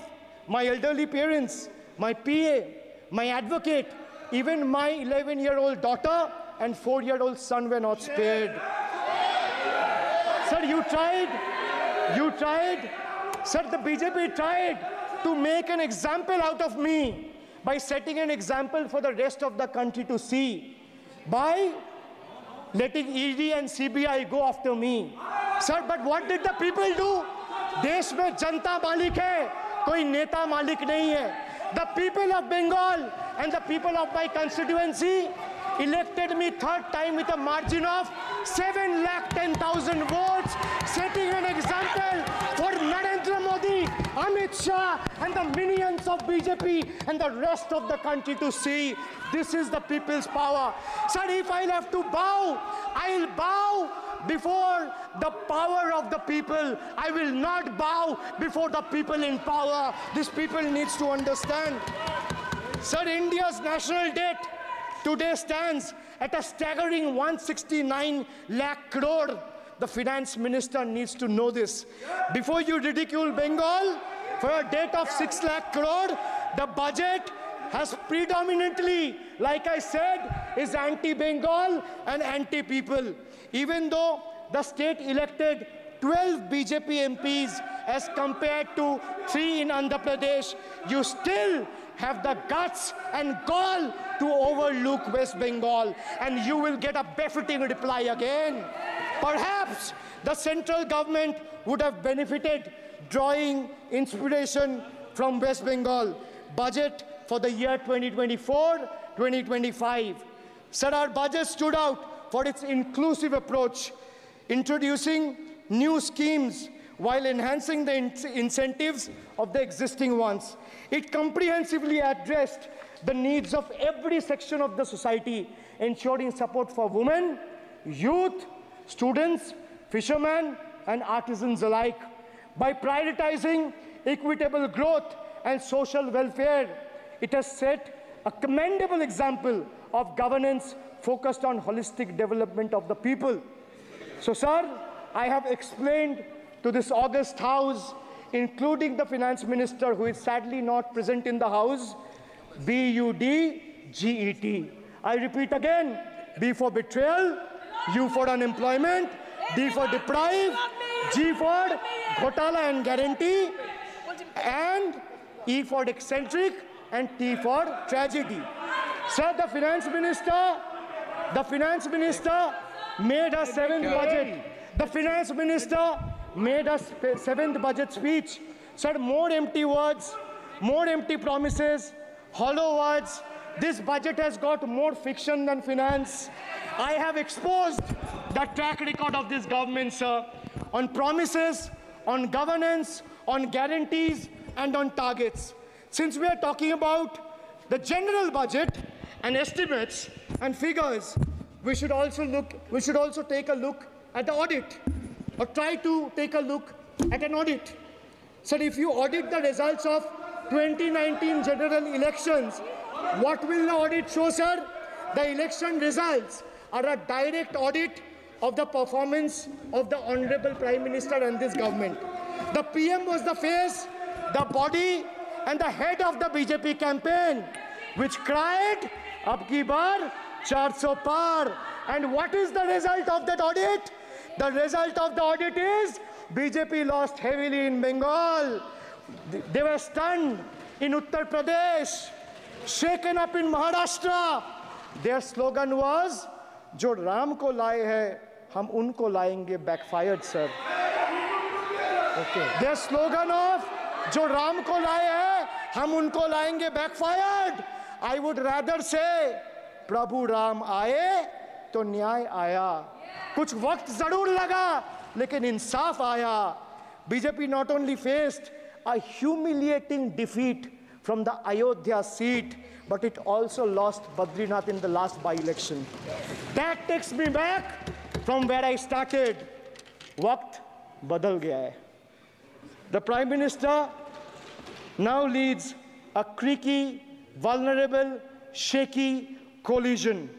S6: my elderly parents, my PA, my advocate, even my 11-year-old daughter and 4-year-old son were not spared. Sir, you tried. Sir, the BJP tried to make an example out of me by setting an example for the rest of the country to see, by letting ED and CBI go after me. Sir, but what did the people do? देश में जनता मालिक है, कोई नेता मालिक नहीं है. The people of Bengal and the people of my constituency elected me 3rd time with a margin of 710,000 votes, setting an example for Narendra Modi, Amit Shah and the minions of BJP and the rest of the country to see. This is the people's power. Sir, if I'll have to bow, I'll bow before the power of the people. I will not bow before the people in power. This people needs to understand. Sir, India's national debt today stands at a staggering 169 lakh crore. The finance minister needs to know this. Before you ridicule Bengal for a debt of 6 lakh crore, the budget has predominantly, like I said, is anti-Bengal and anti-people. Even though the state elected 12 BJP MPs as compared to 3 in Andhra Pradesh, you still have the guts and gall to overlook West Bengal, and you will get a befitting reply again. Perhaps the central government would have benefited drawing inspiration from West Bengal budget for the year 2024-2025. Sir, our budget stood out for its inclusive approach, introducing new schemes while enhancing the incentives of the existing ones. It comprehensively addressed the needs of every section of the society, ensuring support for women, youth, students, fishermen, and artisans alike. By prioritizing equitable growth and social welfare, it has set a commendable example of governance focused on holistic development of the people. So, sir, I have explained to this august House, including the Finance Minister, who is sadly not present in the House, BUDGET. I repeat again, B for betrayal, U for unemployment, D for deprive, G for ghotala and guarantee, and E for eccentric, and T for tragedy. Sir, the Finance Minister made a seventh budget. The Finance Minister made a seventh budget speech. Sir, more empty words, more empty promises, hollow words. This budget has got more fiction than finance. I have exposed the track record of this government, sir, on promises, on governance, on guarantees, and on targets. Since we are talking about the general budget and estimates and figures, we should also take a look at the audit, or try to take a look at an audit. Sir, if you audit the results of 2019 general elections, what will the audit show, sir? The election results are a direct audit of the performance of the Honorable Prime Minister and this government. The PM was the face, the body, and the head of the BJP campaign, which cried, "Ab ki baar 400 par." And what is the result of that audit? The result of the audit is BJP lost heavily in Bengal. They were stunned in Uttar Pradesh, shaken up in Maharashtra. Their slogan was, "Jo Ram ko laaye hai, hum unko laayenge," backfired, sir. Okay. Their slogan of "Jo Ram ko laaye hai, hum unko laayenge," backfired. I would rather say, "Prabhu Ram aaye, to न्याय आया." कुछ वक्त जरूर लगा, लेकिन इंसाफ आया. BJP not only faced a humiliating defeat from the Ayodhya seat, but it also lost Badrinath in the last by-election. That takes me back from where I started. Waqt badal gaya hai. The Prime Minister now leads a creaky, vulnerable, shaky coalition.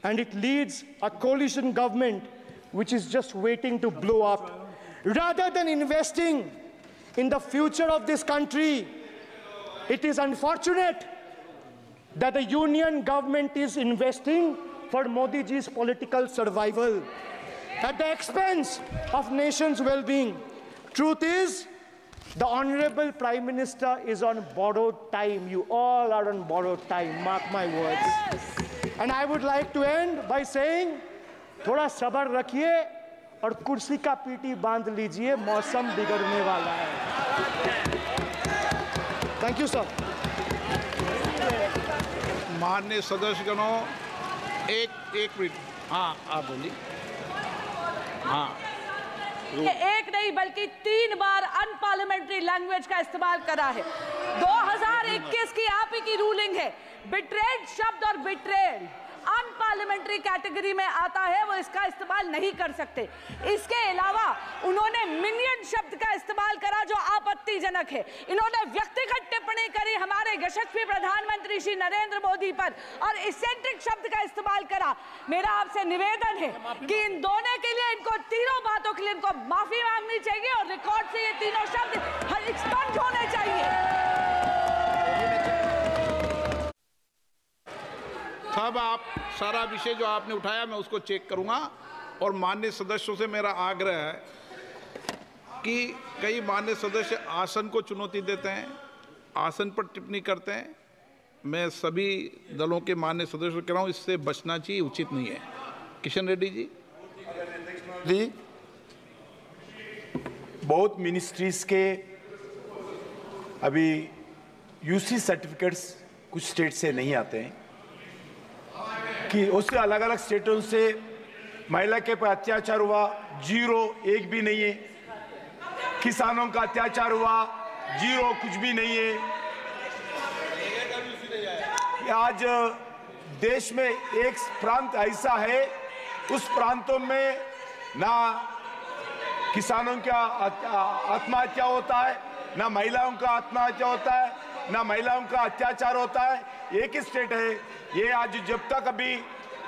S6: And it leads a coalition government which is just waiting to blow up. Rather than investing in the future of this country, it is unfortunate that the union government is investing for Modi ji's political survival at the expense of nation's well-being. Truth is, the Honorable Prime Minister is on borrowed time. You all are on borrowed time, mark my words. Yes. And I would like to end by saying, थोड़ा सब्र रखिए और कुर्सी का PT बांध लीजिए, मौसम बिगड़ने वाला है. Thank you, sir.
S4: माननीय सदस्यगणों, एक मिनट. हाँ, आप बोलिए. हाँ.
S7: एक नहीं बल्कि 3 बार अनपार्लियामेंट्री लैंग्वेज का इस्तेमाल करा है. 2021 की आप ही की रूलिंग है. बिट्रेड शब्द और बिट्रेड अनपार्लियामेंट्री कैटेगरी में आता है, वो इसका इस्तेमाल नहीं कर सकते. इसके अलावा उन्होंने मिनियन शब्द का इस्तेमाल करा जो आपत्तिजनक है. इन्होंने व्यक्तिगत टिप्पणी करी हमारे यशस्वी प्रधानमंत्री श्री नरेंद्र मोदी पर और इसेंट्रिक शब्द का इस्तेमाल करा. मेरा आपसे निवेदन है कि इन दोनों के लिए, इनको तीनों बातों के लिए इनको माफी मांगनी चाहिए और रिकॉर्ड से ये तीनों शब्द एक्सपंज होने चाहिए.
S4: अब आप सारा विषय जो आपने उठाया मैं उसको चेक करूंगा और माननीय सदस्यों से मेरा आग्रह है कि कई मान्य सदस्य आसन को चुनौती देते हैं, आसन पर टिप्पणी करते हैं। मैं सभी दलों के मान्य सदस्यों को कह रहा हूँ, इससे बचना चाहिए, उचित नहीं है। किशन रेड्डी जी।
S3: बहुत मिनिस्ट्रीज के अभी यूसी सर्टिफिकेट्स कुछ स्टेट से नहीं आते हैं कि उससे अलग अलग स्टेटों से महिला के पर अत्याचार हुआ, 0 एक भी नहीं है। किसानों का अत्याचार हुआ, 0 कुछ भी नहीं है। आज देश में एक प्रांत ऐसा है, उस प्रांतों में ना किसानों का आत्महत्या होता है, ना महिलाओं का आत्महत्या होता है, ना महिलाओं का अत्याचार होता है। एक ही स्टेट है ये। आज जब तक अभी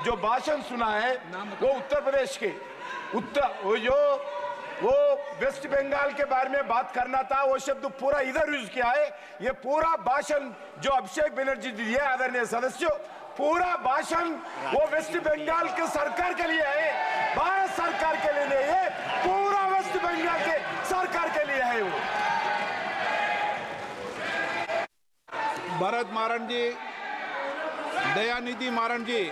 S3: जो भाषण सुना है वो उत्तर प्रदेश के वो वेस्ट बंगाल के बारे में बात करना था, वो शब्द पूरा इधर यूज किया है। ये पूरा भाषण जो अभिषेक बनर्जी जी दिए आदरणीय सदस्यों, पूरा भाषण वो वेस्ट बंगाल के सरकार के लिए है, भारत सरकार के लिए नहीं है, पूरा वेस्ट बंगाल के सरकार के लिए है। वो
S4: भरत मारन जी, दयानिधि मारन जी।